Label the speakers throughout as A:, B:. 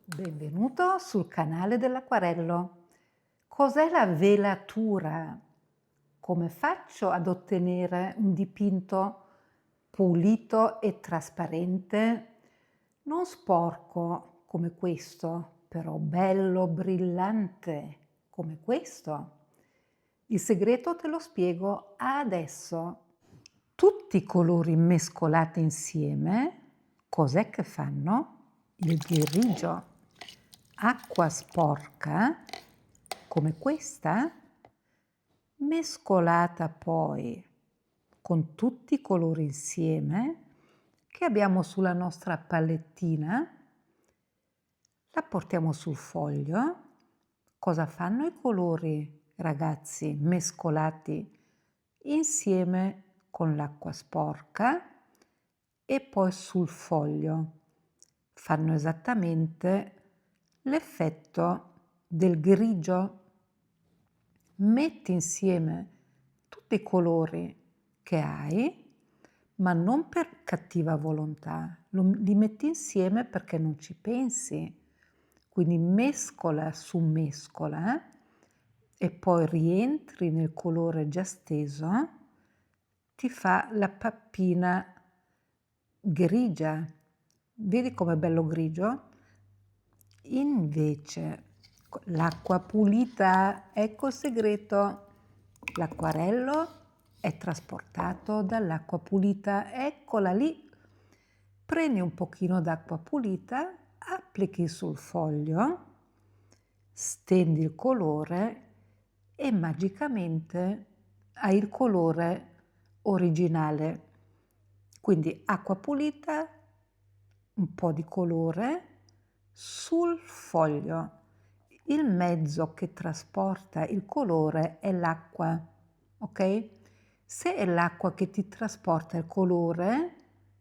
A: Benvenuto sul canale dell'acquarello. Cos'è la velatura? Come faccio ad ottenere un dipinto pulito e trasparente? Non sporco come questo, però bello brillante come questo. Il segreto te lo spiego adesso. Tutti i colori mescolati insieme, cos'è che fanno? Il grigio. Acqua sporca, come questa, mescolata poi con tutti i colori insieme che abbiamo sulla nostra palettina, la portiamo sul foglio. Cosa fanno i colori, ragazzi, mescolati insieme con l'acqua sporca e poi sul foglio? Fanno esattamente l'effetto del grigio. Metti insieme tutti i colori che hai, ma non per cattiva volontà, li metti insieme perché non ci pensi. Quindi mescola su mescola e poi rientri nel colore già steso, ti fa la pappina grigia. Vedi com'è bello grigio? Invece l'acqua pulita, ecco il segreto. L'acquarello è trasportato dall'acqua pulita, eccola lì. Prendi un pochino d'acqua pulita, applichi sul foglio, stendi il colore e magicamente hai il colore originale. Quindi acqua pulita, un po' di colore sul foglio. Il mezzo che trasporta il colore è l'acqua, ok? Se è l'acqua che ti trasporta il colore,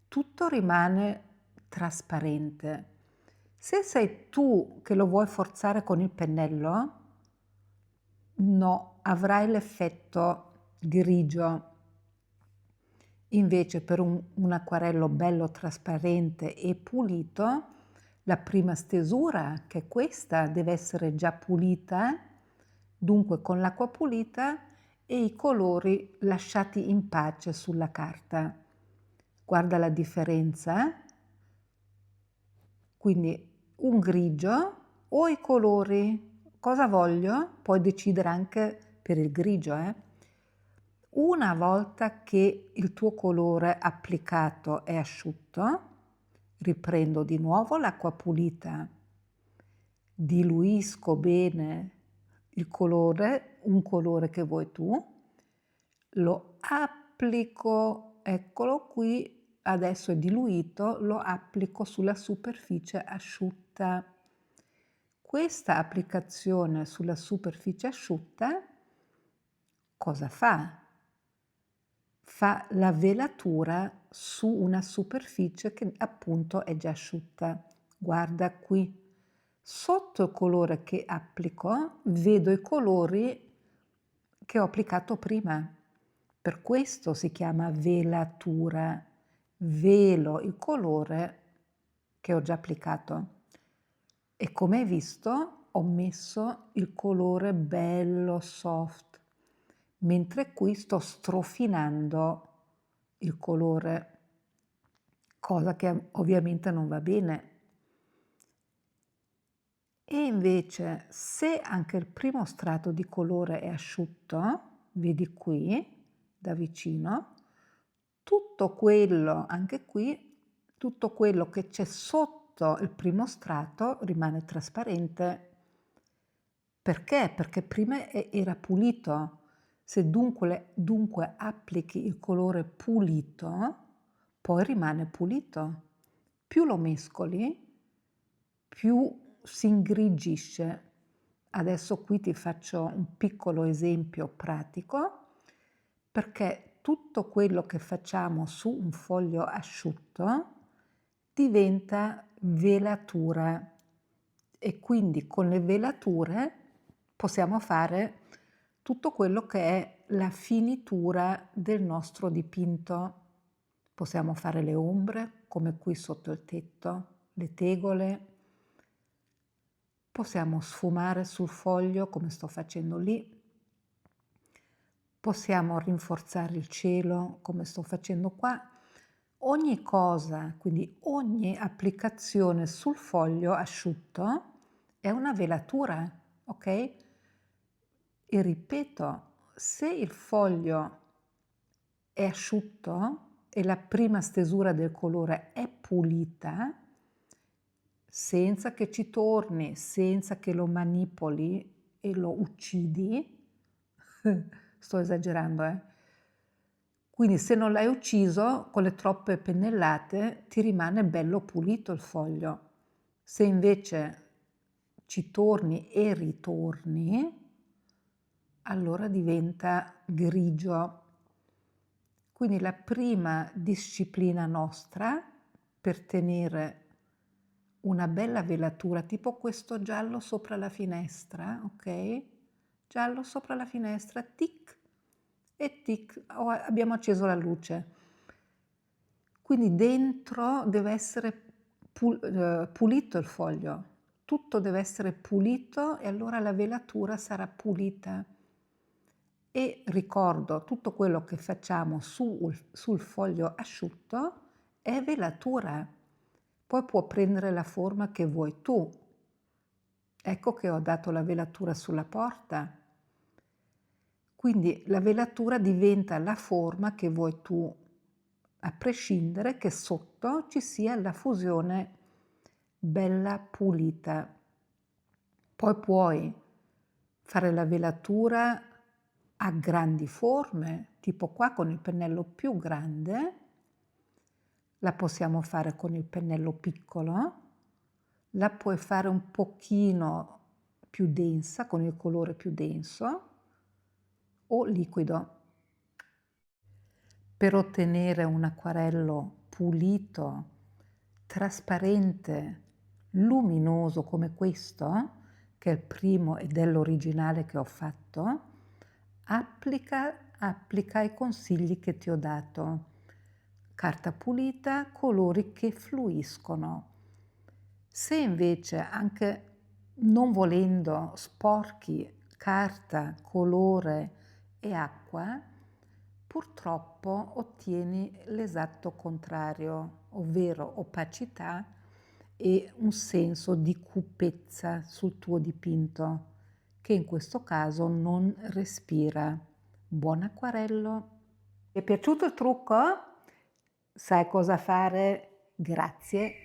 A: tutto rimane trasparente. Se sei tu che lo vuoi forzare con il pennello, no, avrai l'effetto grigio. Invece per un acquarello bello trasparente e pulito, la prima stesura, che è questa, deve essere già pulita, dunque con l'acqua pulita e i colori lasciati in pace sulla carta. Guarda la differenza. Quindi un grigio o i colori. Cosa voglio? Puoi decidere anche per il grigio, Una volta che il tuo colore applicato è asciutto, riprendo di nuovo l'acqua pulita, diluisco bene il colore, un colore che vuoi tu, lo applico, eccolo qui, adesso è diluito, lo applico sulla superficie asciutta. Questa applicazione sulla superficie asciutta cosa fa? Fa la velatura su una superficie che appunto è già asciutta. Guarda qui, sotto il colore che applico vedo i colori che ho applicato prima. Per questo si chiama velatura. Velo il colore che ho già applicato. E come hai visto ho messo il colore bello soft, mentre qui sto strofinando il colore, cosa che ovviamente non va bene. E invece se anche il primo strato di colore è asciutto, vedi qui da vicino, tutto quello, anche qui, tutto quello che c'è sotto il primo strato rimane trasparente. Perché? Perché prima era pulito. Se dunque applichi il colore pulito, poi rimane pulito. Più lo mescoli, più si ingrigisce. Adesso qui ti faccio un piccolo esempio pratico, perché tutto quello che facciamo su un foglio asciutto diventa velatura e quindi con le velature possiamo fare tutto quello che è la finitura del nostro dipinto. Possiamo fare le ombre, come qui sotto il tetto, le tegole. Possiamo sfumare sul foglio come sto facendo lì. Possiamo rinforzare il cielo come sto facendo qua. Ogni cosa, quindi ogni applicazione sul foglio asciutto è una velatura, ok? E ripeto, se il foglio è asciutto e la prima stesura del colore è pulita, senza che ci torni, senza che lo manipoli e lo uccidi, sto esagerando, quindi se non l'hai ucciso, con le troppe pennellate ti rimane bello pulito il foglio. Se invece ci torni e ritorni, allora diventa grigio. Quindi la prima disciplina nostra per tenere una bella velatura, tipo questo giallo sopra la finestra, ok? Giallo sopra la finestra, tic e tic, abbiamo acceso la luce. Quindi dentro deve essere pulito il foglio, tutto deve essere pulito e allora la velatura sarà pulita. E ricordo, tutto quello che facciamo sul foglio asciutto è velatura. Poi può prendere la forma che vuoi tu. Ecco che ho dato la velatura sulla porta. Quindi la velatura diventa la forma che vuoi tu, a prescindere che sotto ci sia la fusione bella pulita. Poi puoi fare la velatura a grandi forme, tipo qua con il pennello più grande, la possiamo fare con il pennello piccolo, la puoi fare un pochino più densa, con il colore più denso, o liquido. Per ottenere un acquarello pulito, trasparente, luminoso come questo, che è il primo ed è l'originale che ho fatto, applica i consigli che ti ho dato. Carta pulita, colori che fluiscono. Se invece, anche non volendo, sporchi carta, colore e acqua, purtroppo ottieni l'esatto contrario, ovvero opacità e un senso di cupezza sul tuo dipinto, che in questo caso non respira. Buon acquarello! Ti è piaciuto il trucco? Sai cosa fare? Grazie